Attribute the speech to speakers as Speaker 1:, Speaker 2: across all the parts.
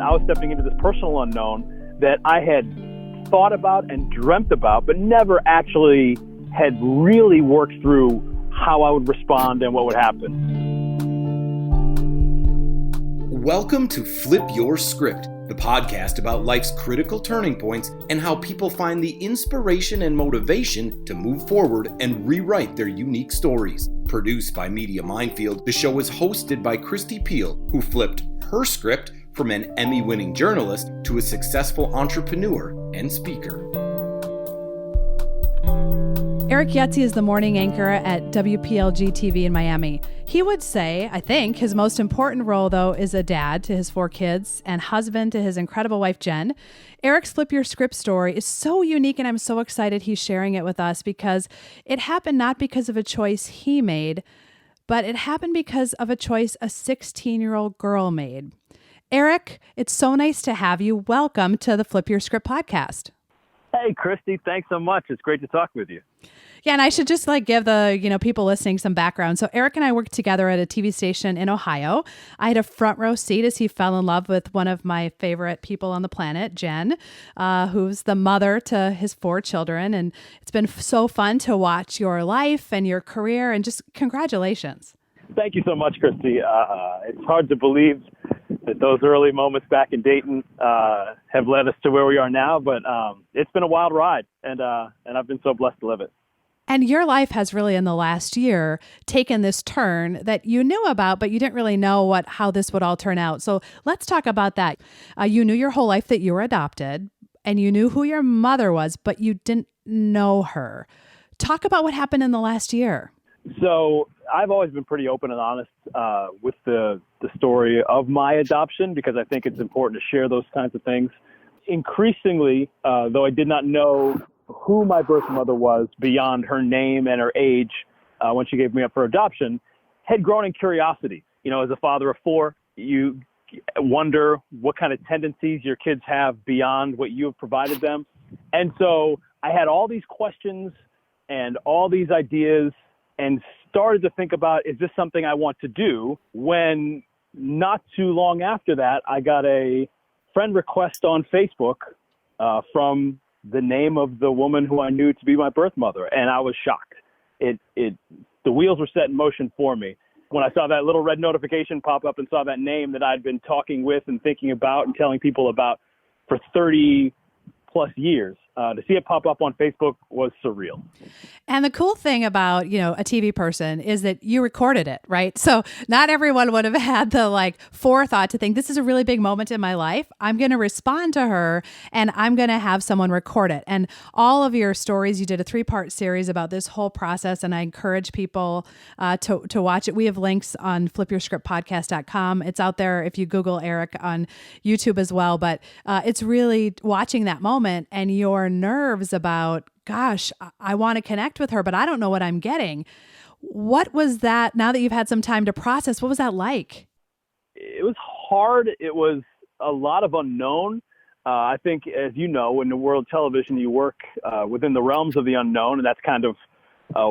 Speaker 1: I was stepping into this personal unknown that I had thought about and dreamt about, but never actually had really worked through how I would respond and what would happen.
Speaker 2: Welcome to Flip Your Script, the podcast about life's critical turning points and how people find the inspiration and motivation to move forward and rewrite their unique stories. Produced by Media Minefield, the show is hosted by Christy Peel, who flipped her script from an Emmy-winning journalist to a successful entrepreneur and speaker.
Speaker 3: Eric Yutzy is the morning anchor at WPLG TV in Miami. He would say, I think, his most important role, though, is a dad to his 4 kids and husband to his incredible wife, Jen. Eric's Flip Your Script story is so unique, and I'm so excited he's sharing it with us because it happened not because of a choice he made, but it happened because of a choice a 16-year-old girl made. Eric, it's so nice to have you. Welcome to the Flip Your Script podcast.
Speaker 1: Hey, Christy, thanks so much. It's great to talk with you.
Speaker 3: Yeah, and I should just give the people listening some background. So Eric and I worked together at a TV station in Ohio. I had a front row seat as he fell in love with one of my favorite people on the planet, Jen, who's the mother to his 4 children. And it's been so fun to watch your life and your career, and just congratulations.
Speaker 1: Thank you so much, Christy. It's hard to believe that those early moments back in Dayton have led us to where we are now, but it's been a wild ride, and I've been so blessed to live it.
Speaker 3: And your life has really, in the last year, taken this turn that you knew about, but you didn't really know how this would all turn out. So let's talk about that. You knew your whole life that you were adopted, and you knew who your mother was, but you didn't know her. Talk about what happened in the last year.
Speaker 1: So I've always been pretty open and honest with the story of my adoption, because I think it's important to share those kinds of things. Increasingly, though I did not know who my birth mother was beyond her name and her age when she gave me up for adoption, had grown in curiosity. As a father of 4, you wonder what kind of tendencies your kids have beyond what you have provided them. And so I had all these questions and all these ideas, and started to think about, is this something I want to do? When not too long after that, I got a friend request on Facebook from the name of the woman who I knew to be my birth mother, and I was shocked. The wheels were set in motion for me. When I saw that little red notification pop up and saw that name that I'd been talking with and thinking about and telling people about for 30 plus years, to see it pop up on Facebook was surreal.
Speaker 3: And the cool thing about, a TV person is that you recorded it, right? So not everyone would have had the forethought to think, this is a really big moment in my life. I'm going to respond to her, and I'm going to have someone record it. And all of your stories, you did a 3-part series about this whole process, and I encourage people to watch it. We have links on flipyourscriptpodcast.com. It's out there if you Google Eric on YouTube as well. But it's really watching that moment and your nerves about, gosh, I want to connect with her, but I don't know what I'm getting. What was that, now that you've had some time to process, what was that like?
Speaker 1: It was hard. It was a lot of unknown. I think, as you know, in the world of television, you work within the realms of the unknown, and that's kind of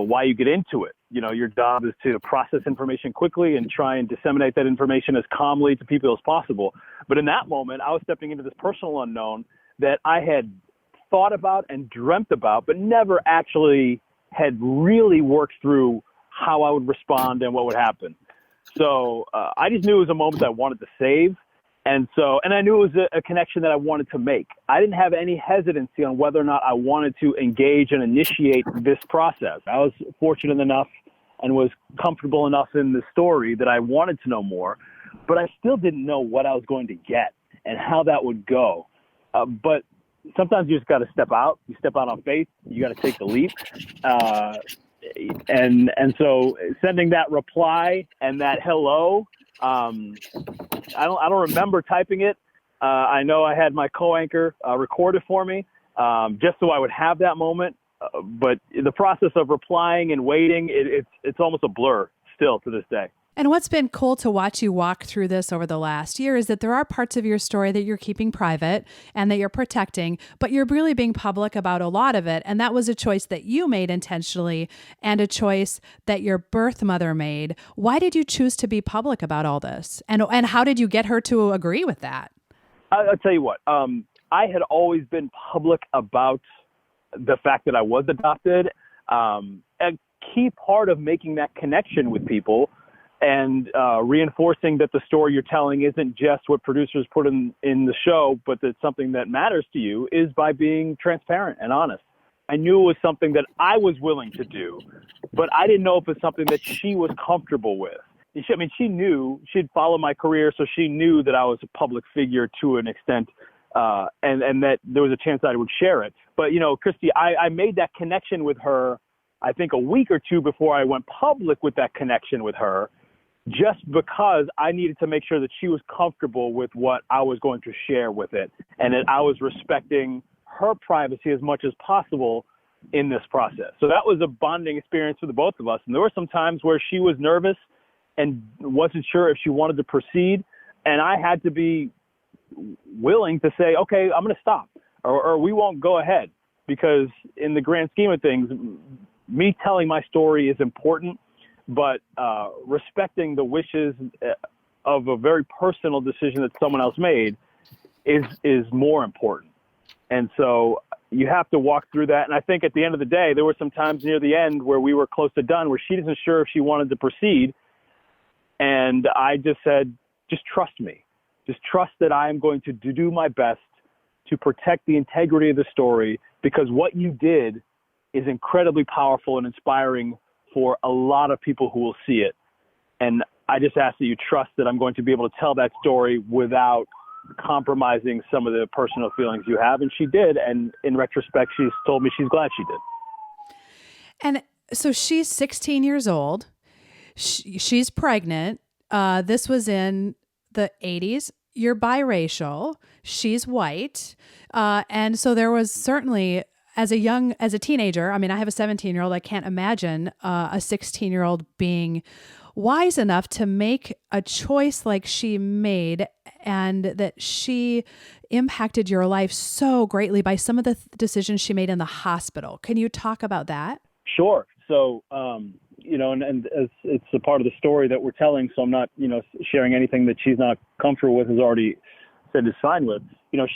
Speaker 1: why you get into it. Your job is to process information quickly and try and disseminate that information as calmly to people as possible. But in that moment, I was stepping into this personal unknown that I had thought about and dreamt about, but never actually had really worked through how I would respond and what would happen. So I just knew it was a moment that I wanted to save. And I knew it was a connection that I wanted to make. I didn't have any hesitancy on whether or not I wanted to engage and initiate this process. I was fortunate enough and was comfortable enough in the story that I wanted to know more, but I still didn't know what I was going to get and how that would go. But sometimes you just got to step out. You step out on faith. You got to take the leap. And so sending that reply and that hello, I don't remember typing it. I know I had my co-anchor record it for me, just so I would have that moment. But the process of replying and waiting, it's almost a blur still to this day.
Speaker 3: And what's been cool to watch you walk through this over the last year is that there are parts of your story that you're keeping private and that you're protecting, but you're really being public about a lot of it. And that was a choice that you made intentionally and a choice that your birth mother made. Why did you choose to be public about all this? And how did you get her to agree with that?
Speaker 1: I'll tell you what. I had always been public about the fact that I was adopted. A key part of making that connection with people and reinforcing that the story you're telling isn't just what producers put in the show, but that something that matters to you, is by being transparent and honest. I knew it was something that I was willing to do, but I didn't know if it's something that she was comfortable with. She knew she'd follow my career, so she knew that I was a public figure to an extent, and that there was a chance that I would share it. But, Christy, I made that connection with her, I think a week or two before I went public with that connection with her, just because I needed to make sure that she was comfortable with what I was going to share with it, and that I was respecting her privacy as much as possible in this process. So that was a bonding experience for the both of us. And there were some times where she was nervous and wasn't sure if she wanted to proceed. And I had to be willing to say, okay, I'm going to stop, or we won't go ahead, because in the grand scheme of things, me telling my story is important, but respecting the wishes of a very personal decision that someone else made is more important. And so you have to walk through that. And I think at the end of the day, there were some times near the end where we were close to done, where she wasn't sure if she wanted to proceed. And I just said, just trust me. Just trust that I am going to do my best to protect the integrity of the story, because what you did is incredibly powerful and inspiring for a lot of people who will see it. And I just ask that you trust that I'm going to be able to tell that story without compromising some of the personal feelings you have. And she did. And in retrospect, she's told me she's glad she did.
Speaker 3: And so she's 16 years old. She's pregnant. This was in the 80s. You're biracial. She's white. And so there was certainly, as a teenager, I mean, I have a 17-year-old. I can't imagine a 16-year-old being wise enough to make a choice like she made, and that she impacted your life so greatly by some of the decisions she made in the hospital. Can you talk about that?
Speaker 1: Sure. So, and as it's a part of the story that we're telling, so I'm not, sharing anything that she's not comfortable with, has already said is fine with.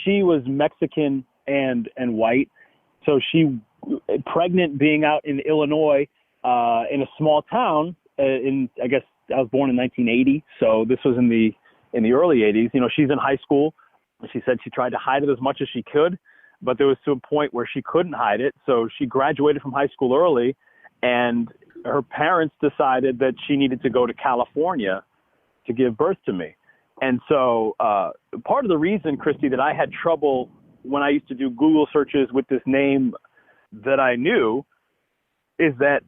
Speaker 1: She was Mexican and white. So she, pregnant, being out in Illinois, in a small town, I guess I was born in 1980. So this was in the early 80s. She's in high school. She said she tried to hide it as much as she could, but there was to a point where she couldn't hide it. So she graduated from high school early, and her parents decided that she needed to go to California to give birth to me. And so part of the reason, Christy, that I had trouble when I used to do Google searches with this name that I knew is that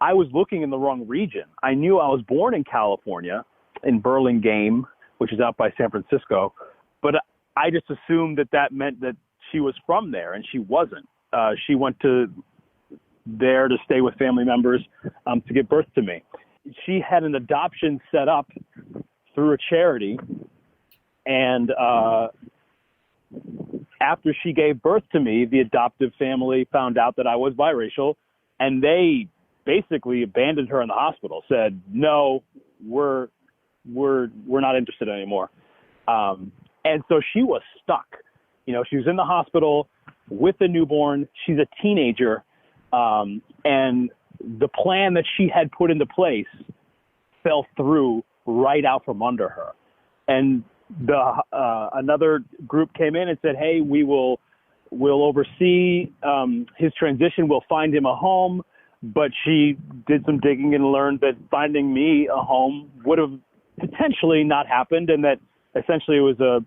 Speaker 1: I was looking in the wrong region. I knew I was born in California, in Burlingame, which is out by San Francisco, but I just assumed that meant that she was from there, and she wasn't. She went there to stay with family members to give birth to me. She had an adoption set up through a charity, and after she gave birth to me, the adoptive family found out that I was biracial, and they basically abandoned her in the hospital, said, no, we're not interested anymore. And so she was stuck. She was in the hospital with a newborn. She's a teenager. And the plan that she had put into place fell through right out from under her. And another group came in and said, hey, we'll oversee his transition. We'll find him a home. But she did some digging and learned that finding me a home would have potentially not happened, and that essentially it was a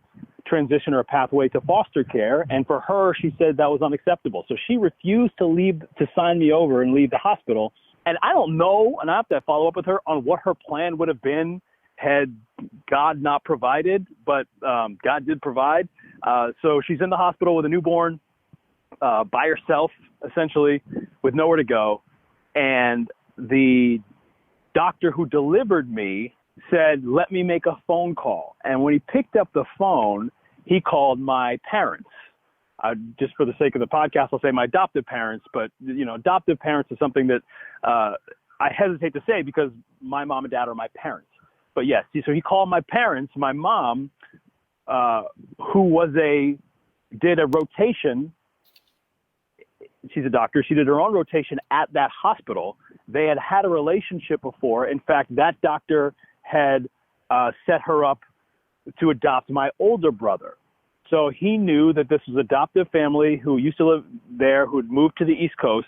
Speaker 1: transition or a pathway to foster care. And for her, she said that was unacceptable. So she refused to sign me over and leave the hospital. And I don't know, and I have to follow up with her on what her plan would have been had God not provided, but God did provide. So she's in the hospital with a newborn, by herself, essentially, with nowhere to go. And the doctor who delivered me said, let me make a phone call. And when he picked up the phone, he called my parents. Just for the sake of the podcast, I'll say my adoptive parents, but adoptive parents is something that I hesitate to say because my mom and dad are my parents. But yes, so he called my parents. My mom who did a rotation. She's a doctor. She did her own rotation at that hospital. They had a relationship before. In fact, that doctor had set her up to adopt my older brother. So he knew that this was an adoptive family who used to live there, who had moved to the East Coast,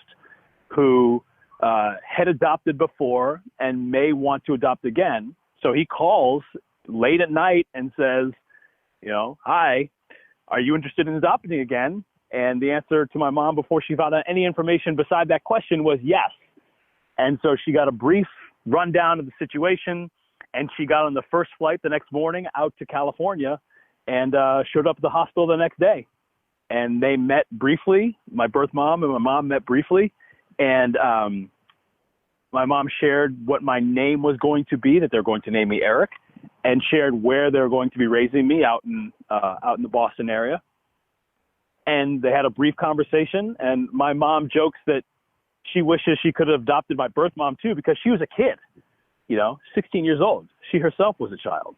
Speaker 1: who had adopted before and may want to adopt again. So he calls late at night and says, hi, are you interested in adopting again? And the answer to my mom before she found out any information beside that question was yes. And so she got a brief rundown of the situation, and she got on the first flight the next morning out to California and showed up at the hospital the next day. And they met briefly. My birth mom and my mom met briefly. And my mom shared what my name was going to be, that they're going to name me Eric, and shared where they're going to be raising me out in the Boston area. And they had a brief conversation. And my mom jokes that she wishes she could have adopted my birth mom too, because she was a kid, 16 years old. She herself was a child.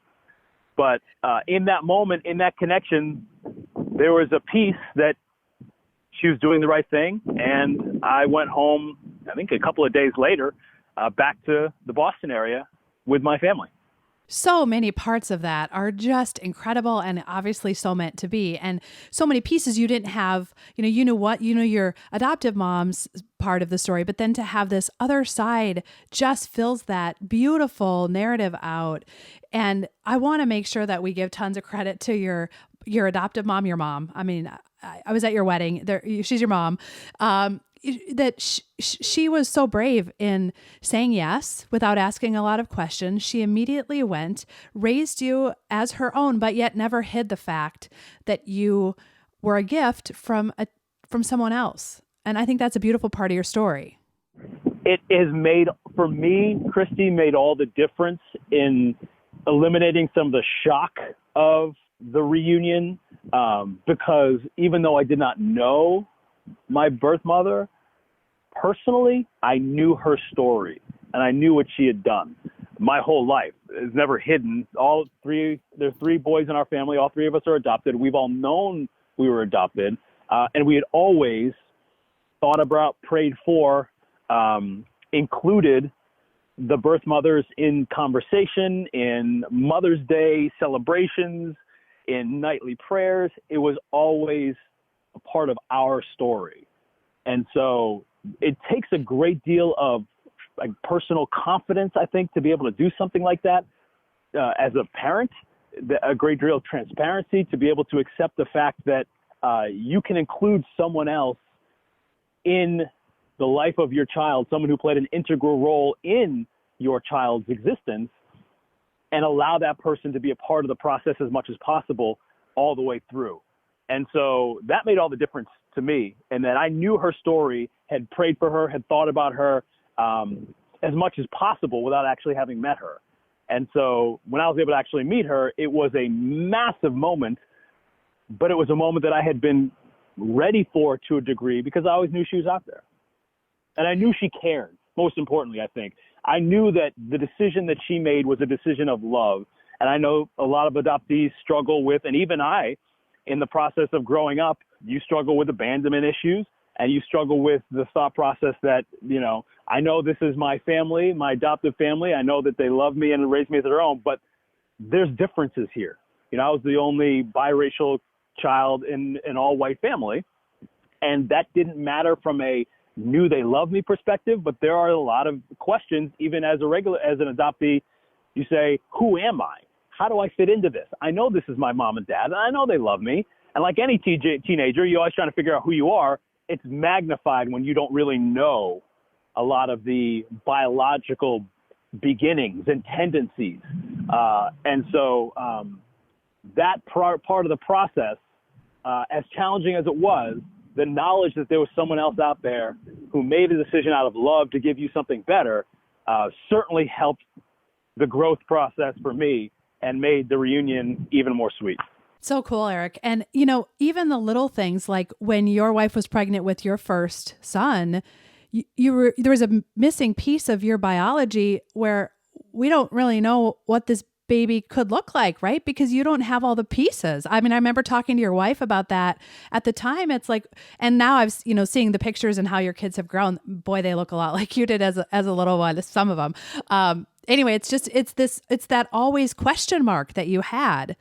Speaker 1: But in that moment, in that connection, there was a piece that she was doing the right thing. And I went home, I think a couple of days later, back to the Boston area with my family.
Speaker 3: So many parts of that are just incredible and obviously so meant to be. And so many pieces you didn't have, your adoptive mom's part of the story, but then to have this other side just fills that beautiful narrative out. And I want to make sure that we give tons of credit to your adoptive mom, your mom. I mean, I was at your wedding. She's your mom. That she was so brave in saying yes without asking a lot of questions. She immediately went, raised you as her own, but yet never hid the fact that you were a gift from someone else. And I think that's a beautiful part of your story.
Speaker 1: It has made, for me, Christy, made all the difference in eliminating some of the shock of the reunion, because even though I did not know my birth mother personally, I knew her story and I knew what she had done my whole life. It's never hidden. There's 3 boys in our family. All 3 of us are adopted. We've all known we were adopted. And we had always thought about, prayed for, included the birth mothers in conversation, in Mother's Day celebrations, in nightly prayers. It was always a part of our story. And so it takes a great deal of personal confidence, I think, to be able to do something like that as a parent, a great deal of transparency to be able to accept the fact that you can include someone else in the life of your child, someone who played an integral role in your child's existence, and allow that person to be a part of the process as much as possible all the way through. And so that made all the difference to me. And that I knew her story, had prayed for her, had thought about her as much as possible without actually having met her. And so when I was able to actually meet her, it was a massive moment, but it was a moment that I had been ready for to a degree because I always knew she was out there. And I knew she cared, most importantly, I think. I knew that the decision that she made was a decision of love. And I know a lot of adoptees struggle with, and even I, in the process of growing up, you struggle with abandonment issues, and you struggle with the thought process that, I know this is my family, my adoptive family. I know that they love me and raised me as their own, but there's differences here. I was the only biracial child in an all-white family, and that didn't matter from a knew they love me perspective, but there are a lot of questions, even as an adoptee. You say, who am I? How do I fit into this? I know this is my mom and dad, and I know they love me. And like any teenager, you're always trying to figure out who you are. It's magnified when you don't really know a lot of the biological beginnings and tendencies. And so that part of the process, as challenging as it was, the knowledge that there was someone else out there who made a decision out of love to give you something better certainly helped the growth process for me and made the reunion even more sweet.
Speaker 3: So cool, Eric. And, even the little things like when your wife was pregnant with your first son, there was a missing piece of your biology where we don't really know what this baby could look like, right? Because you don't have all the pieces. I mean, I remember talking to your wife about that at the time. It's like, and now I've, seeing the pictures and how your kids have grown. Boy, they look a lot like you did as a little one, some of them. Anyway, it's that always question mark that you had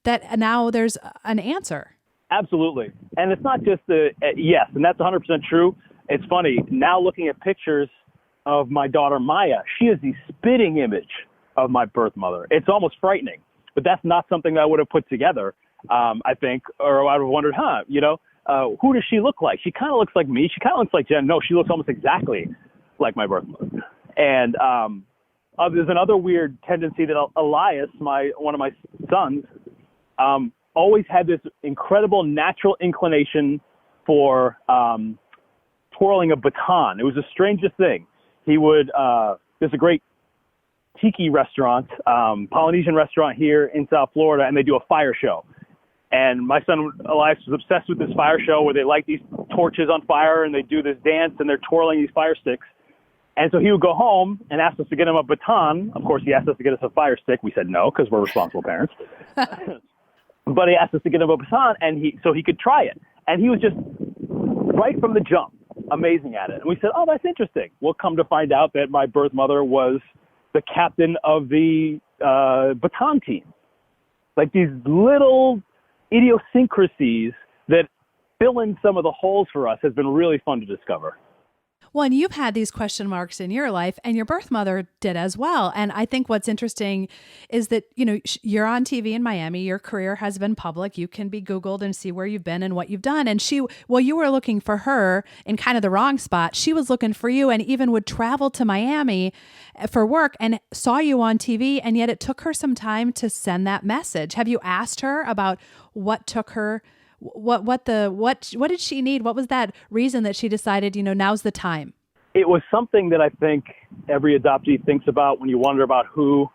Speaker 3: that now there's an answer.
Speaker 1: Absolutely. And it's not just yes, and that's 100% true. It's funny, now looking at pictures of my daughter Maya, she is the spitting image of my birth mother. It's almost frightening, but that's not something I would have put together, I think, or I would have wondered, who does she look like? She kind of looks like me. She kind of looks like Jen. No, she looks almost exactly like my birth mother. And there's another weird tendency that Elias, one of my sons, always had this incredible natural inclination for twirling a baton. It was the strangest thing. He would, there's a great tiki restaurant, Polynesian restaurant here in South Florida, and they do a fire show. And my son Elias was obsessed with this fire show where they light these torches on fire and they do this dance and they're twirling these fire sticks. And so he would go home and ask us to get him a baton. Of course, he asked us to get us a fire stick. We said no, because we're responsible parents. But he asked us to get him a baton, and so he could try it. And he was just right from the jump amazing at it. And we said, oh, that's interesting. We'll come to find out that my birth mother was the captain of the baton team. Like these little idiosyncrasies that fill in some of the holes for us has been really fun to discover.
Speaker 3: Well, and you've had these question marks in your life, and your birth mother did as well. And I think what's interesting is that, you're on TV in Miami. Your career has been public. You can be Googled and see where you've been and what you've done. And you were looking for her in kind of the wrong spot. She was looking for you and even would travel to Miami for work and saw you on TV. And yet it took her some time to send that message. Have you asked her about what took her? What did she need? What was that reason that she decided, now's the time?
Speaker 1: It was something that I think every adoptee thinks about when you wonder about who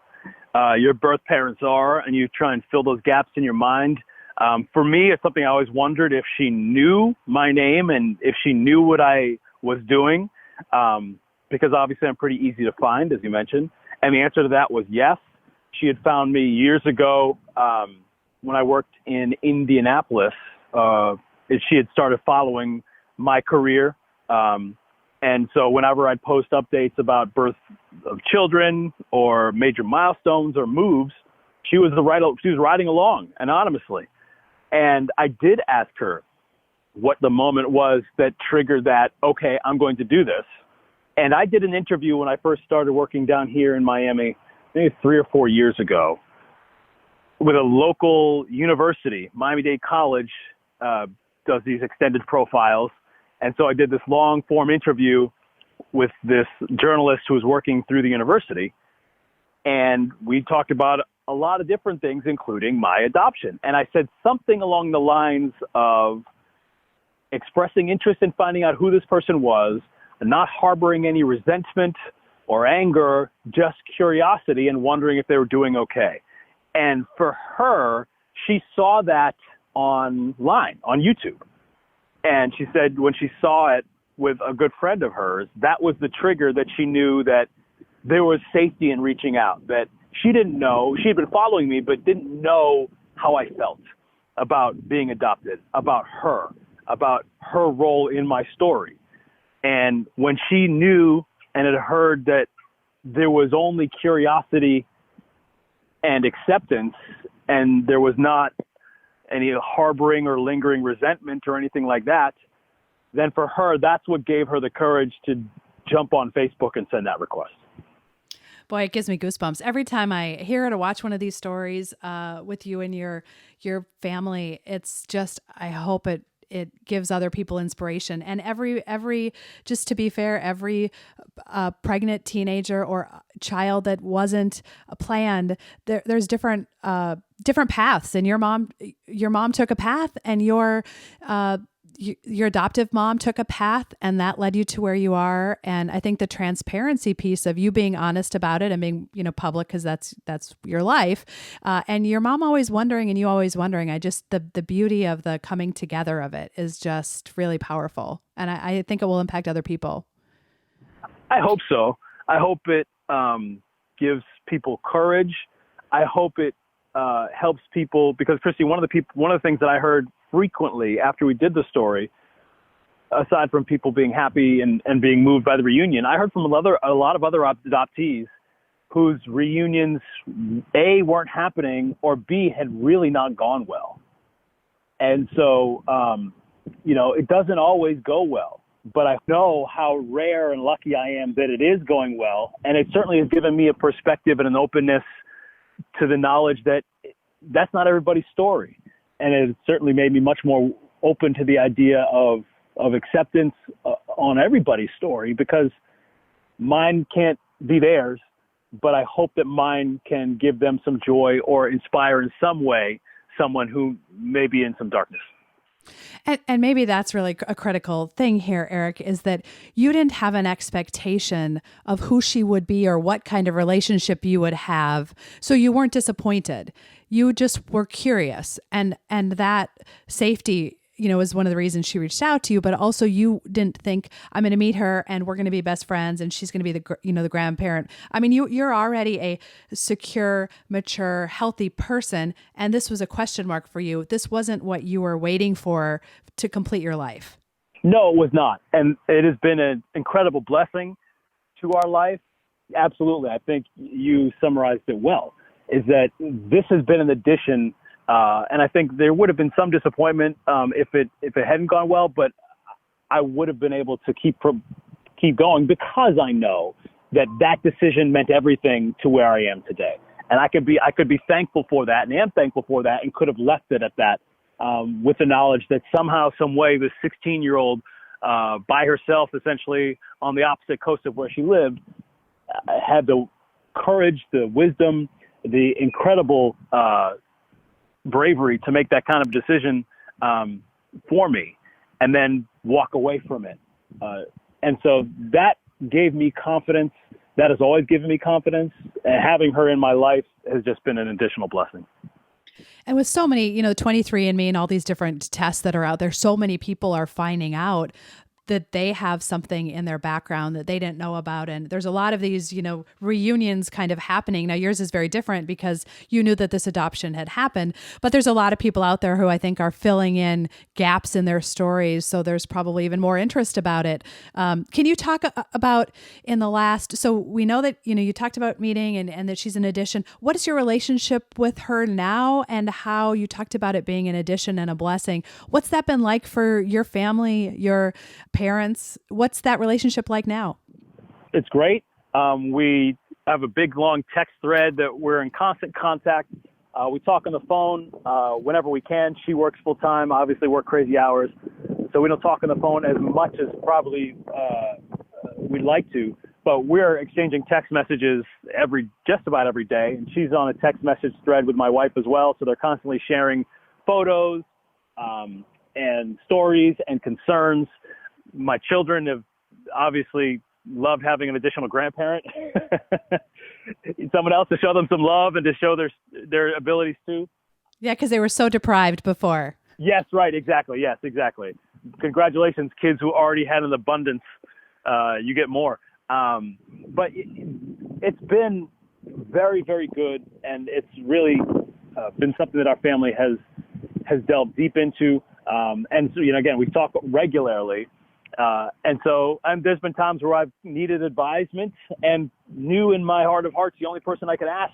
Speaker 1: your birth parents are and you try and fill those gaps in your mind. For me, it's something I always wondered if she knew my name and if she knew what I was doing, because obviously I'm pretty easy to find, as you mentioned. And the answer to that was yes. She had found me years ago when I worked in Indianapolis. She had started following my career. And so whenever I'd post updates about birth of children or major milestones or moves, she was riding along anonymously. And I did ask her what the moment was that triggered that, okay, I'm going to do this. And I did an interview when I first started working down here in Miami, maybe 3 or 4 years ago, with a local university. Miami-Dade College does these extended profiles. And so I did this long form interview with this journalist who was working through the university. And we talked about a lot of different things, including my adoption. And I said something along the lines of expressing interest in finding out who this person was, not harboring any resentment or anger, just curiosity and wondering if they were doing okay. And for her, she saw that online, on YouTube. And she said when she saw it with a good friend of hers, that was the trigger that she knew that there was safety in reaching out, that she didn't know. She had been following me, but didn't know how I felt about being adopted, about her role in my story. And when she knew and had heard that there was only curiosity and acceptance, and there was not any harboring or lingering resentment or anything like that, then for her, that's what gave her the courage to jump on Facebook and send that request.
Speaker 3: Boy, it gives me goosebumps every time I hear it or watch one of these stories with you and your family. It's just, I hope it gives other people inspiration. And every, just to be fair, every pregnant teenager or child that wasn't planned, there's different paths. And your mom took a path, and your adoptive mom took a path, and that led you to where you are. And I think the transparency piece of you being honest about it and being, public, because that's your life. And your mom always wondering and you always wondering, the beauty of the coming together of it is just really powerful. And I think it will impact other people. I
Speaker 1: hope so. I hope it gives people courage. I hope it helps people, because Christy, one of the things that I heard frequently after we did the story, aside from people being happy and being moved by the reunion, I heard from a lot of other adoptees whose reunions, A, weren't happening, or B, had really not gone well. And so, it doesn't always go well, but I know how rare and lucky I am that it is going well. And it certainly has given me a perspective and an openness to the knowledge that that's not everybody's story. And it certainly made me much more open to the idea of acceptance on everybody's story, because mine can't be theirs, but I hope that mine can give them some joy or inspire in some way someone who may be in some darkness.
Speaker 3: And maybe that's really a critical thing here, Eric, is that you didn't have an expectation of who she would be or what kind of relationship you would have. So you weren't disappointed. You just were curious. And that safety, is one of the reasons she reached out to you, but also you didn't think, I'm going to meet her and we're going to be best friends and she's going to be the grandparent. I mean, you're already a secure, mature, healthy person. And this was a question mark for you. This wasn't what you were waiting for to complete your life.
Speaker 1: No, it was not. And it has been an incredible blessing to our life. Absolutely. I think you summarized it well, is that this has been an addition. And I think there would have been some disappointment if it hadn't gone well, but I would have been able to keep going, because I know that decision meant everything to where I am today. And I could be thankful for that, and am thankful for that, and could have left it at that, with the knowledge that somehow, some way, this 16-year-old by herself, essentially on the opposite coast of where she lived, had the courage, the wisdom, the incredible bravery to make that kind of decision for me, and then walk away from it. And so that gave me confidence. That has always given me confidence. And having her in my life has just been an additional blessing.
Speaker 3: And with so many, 23andMe and all these different tests that are out there, so many people are finding out that they have something in their background that they didn't know about. And there's a lot of these, reunions kind of happening. Now, yours is very different because you knew that this adoption had happened, but there's a lot of people out there who I think are filling in gaps in their stories. So there's probably even more interest about it. Can you talk about so we know that, you talked about meeting and that she's an addition. What is your relationship with her now, and how you talked about it being an addition and a blessing? What's that been like for your family, your parents? What's that relationship like now?
Speaker 1: It's great. We have a big, long text thread that we're in constant contact. We talk on the phone whenever we can. She works full time, obviously work crazy hours, so we don't talk on the phone as much as probably we'd like to. But we're exchanging text messages just about every day, and she's on a text message thread with my wife as well. So they're constantly sharing photos and stories and concerns. My children have obviously loved having an additional grandparent, someone else to show them some love and to show their abilities too.
Speaker 3: Yeah, because they were so deprived before.
Speaker 1: Yes, right, exactly. Yes, exactly. Congratulations, kids who already had an abundance. You get more. But it's been very, very good, and it's really been something that our family has delved deep into. And so, again, we talk regularly. And there's been times where I've needed advisement and knew in my heart of hearts the only person I could ask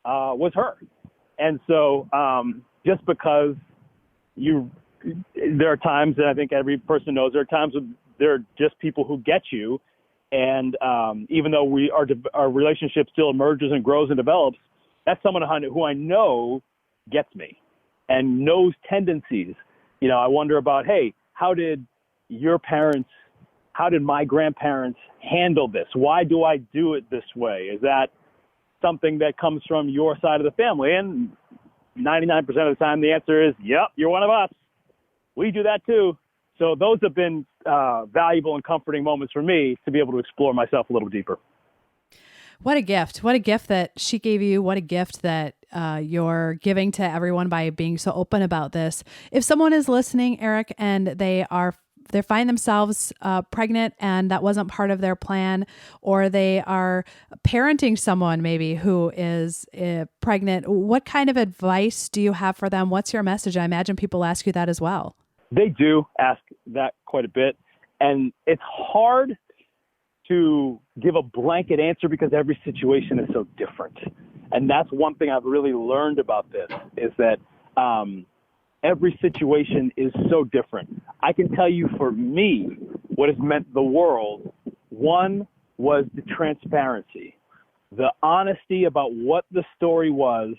Speaker 1: was her. And so just because there are times, and I think every person knows, there are times when there are just people who get you. And even though our relationship still emerges and grows and develops, that's someone who I know gets me and knows tendencies. I wonder about, hey, how did my grandparents handle this? Why do I do it this way? Is that something that comes from your side of the family? And 99% of the time, the answer is, yep, you're one of us. We do that too. So those have been valuable and comforting moments for me to be able to explore myself a little deeper.
Speaker 3: What a gift. What a gift that she gave you. What a gift that you're giving to everyone by being so open about this. If someone is listening, Eric, and they are they find themselves pregnant and that wasn't part of their plan, or they are parenting someone maybe who is pregnant. What kind of advice do you have for them? What's your message? I imagine people ask you that as well.
Speaker 1: They do ask that quite a bit. And it's hard to give a blanket answer because every situation is so different. And that's one thing I've really learned about this is that every situation is so different. I can tell you for me, what has meant the world, one was the transparency, the honesty about what the story was,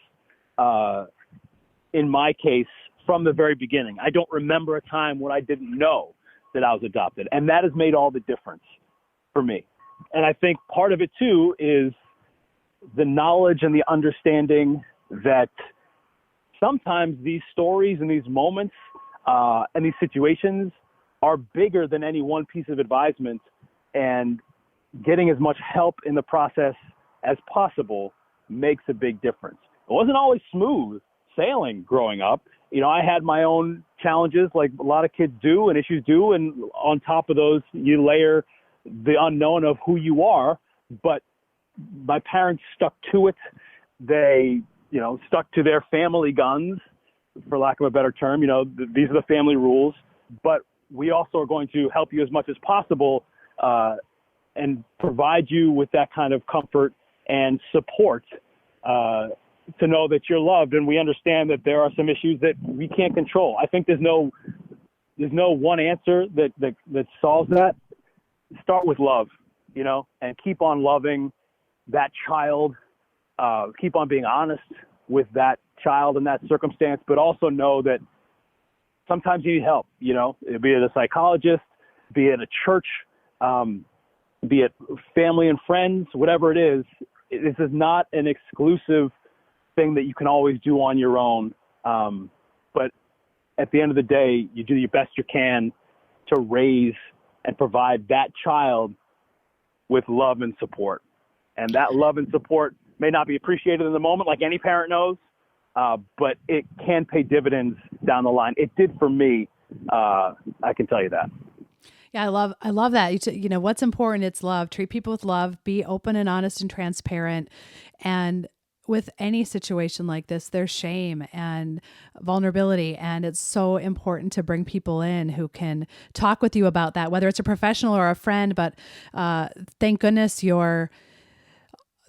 Speaker 1: in my case, from the very beginning. I don't remember a time when I didn't know that I was adopted. And that has made all the difference for me. And I think part of it too is the knowledge and the understanding that sometimes these stories and these moments and these situations are bigger than any one piece of advisement, and getting as much help in the process as possible makes a big difference. It wasn't always smooth sailing growing up. You know, I had my own challenges like a lot of kids do and issues do. And on top of those, you layer the unknown of who you are. But my parents stuck to it. They, stuck to their family guns, for lack of a better term. These are the family rules. But we also are going to help you as much as possible and provide you with that kind of comfort and support to know that you're loved. And we understand that there are some issues that we can't control. I think there's no one answer that solves that. Start with love, and keep on loving that child. Keep on being honest with that child in that circumstance, but also know that sometimes you need help, be it a psychologist, be it a church, be it family and friends, whatever it is. This is not an exclusive thing that you can always do on your own. But at the end of the day, you do your best you can to raise and provide that child with love and support. And that love and support may not be appreciated in the moment, like any parent knows, but it can pay dividends down the line. It did for me. I can tell you that.
Speaker 3: Yeah, I love that. What's important, it's love. Treat people with love, be open and honest and transparent. And with any situation like this, there's shame and vulnerability. And it's so important to bring people in who can talk with you about that, whether it's a professional or a friend. But thank goodness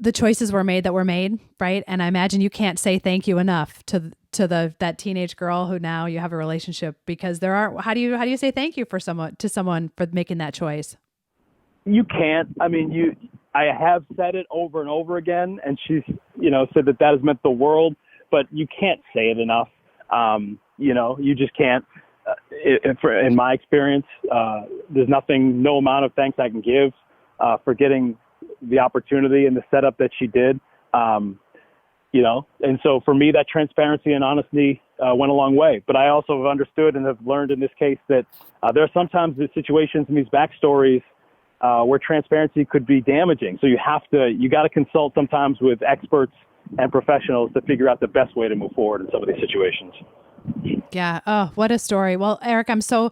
Speaker 3: the choices were made that were made, right? And I imagine you can't say thank you enough to that teenage girl who now you have a relationship, because how do you say thank you to someone for making that choice?
Speaker 1: You can't. I mean, I have said it over and over again, and she's, said that has meant the world, but you can't say it enough. You just can't. In my experience, there's no amount of thanks I can give for getting the opportunity and the setup that she did. And so for me, that transparency and honesty went a long way. But I also have understood and have learned in this case that there are sometimes the situations in these backstories where transparency could be damaging. So you got to consult sometimes with experts and professionals to figure out the best way to move forward in some of these situations.
Speaker 3: Yeah. Oh, what a story. Well, Eric, I'm so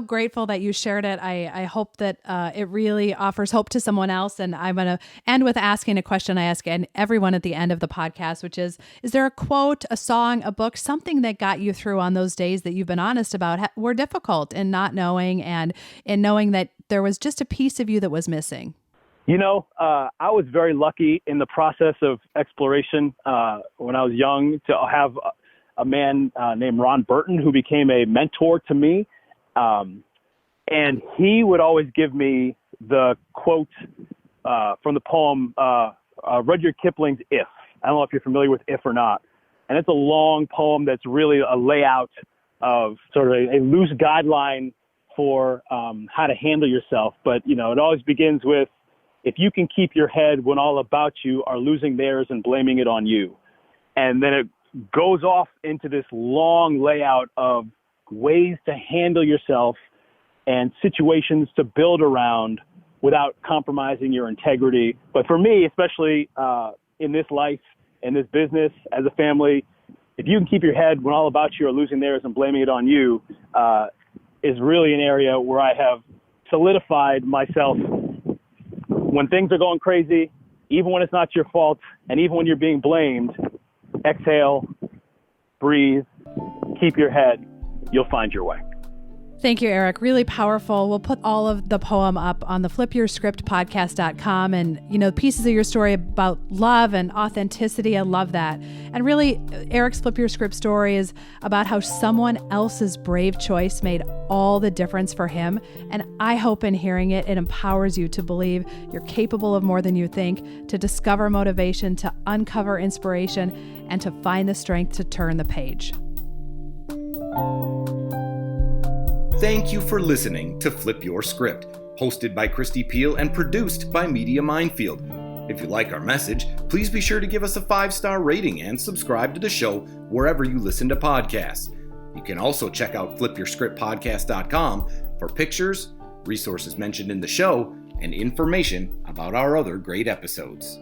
Speaker 3: grateful that you shared it. I hope that it really offers hope to someone else. And I'm going to end with asking a question I ask everyone at the end of the podcast, which is there a quote, a song, a book, something that got you through on those days that you've been honest about were difficult in not knowing and in knowing that there was just a piece of you that was missing?
Speaker 1: I was very lucky in the process of exploration when I was young to have a man named Ron Burton who became a mentor to me. And he would always give me the quote from the poem Rudyard Kipling's If. I don't know if you're familiar with If or not. And it's a long poem that's really a layout of sort of a loose guideline for how to handle yourself. But, it always begins with, if you can keep your head when all about you are losing theirs and blaming it on you. And then it goes off into this long layout of ways to handle yourself and situations to build around without compromising your integrity. But for me, especially in this life, in this business, as a family, if you can keep your head when all about you are losing theirs and blaming it on you, is really an area where I have solidified myself. When things are going crazy, even when it's not your fault, and even when you're being blamed, exhale, breathe, keep your head. You'll find your way.
Speaker 3: Thank you, Eric. Really powerful. We'll put all of the poem up on the flipyourscriptpodcast.com, and, pieces of your story about love and authenticity. I love that. And really, Eric's Flip Your Script story is about how someone else's brave choice made all the difference for him. And I hope in hearing it, it empowers you to believe you're capable of more than you think, to discover motivation, to uncover inspiration, and to find the strength to turn the page.
Speaker 2: Thank you for listening to Flip Your Script, hosted by Christy Peel and produced by Media Minefield. If you like our message, please be sure to give us a 5-star rating and subscribe to the show wherever you listen to podcasts. You can also check out flipyourscriptpodcast.com for pictures, resources mentioned in the show, and information about our other great episodes.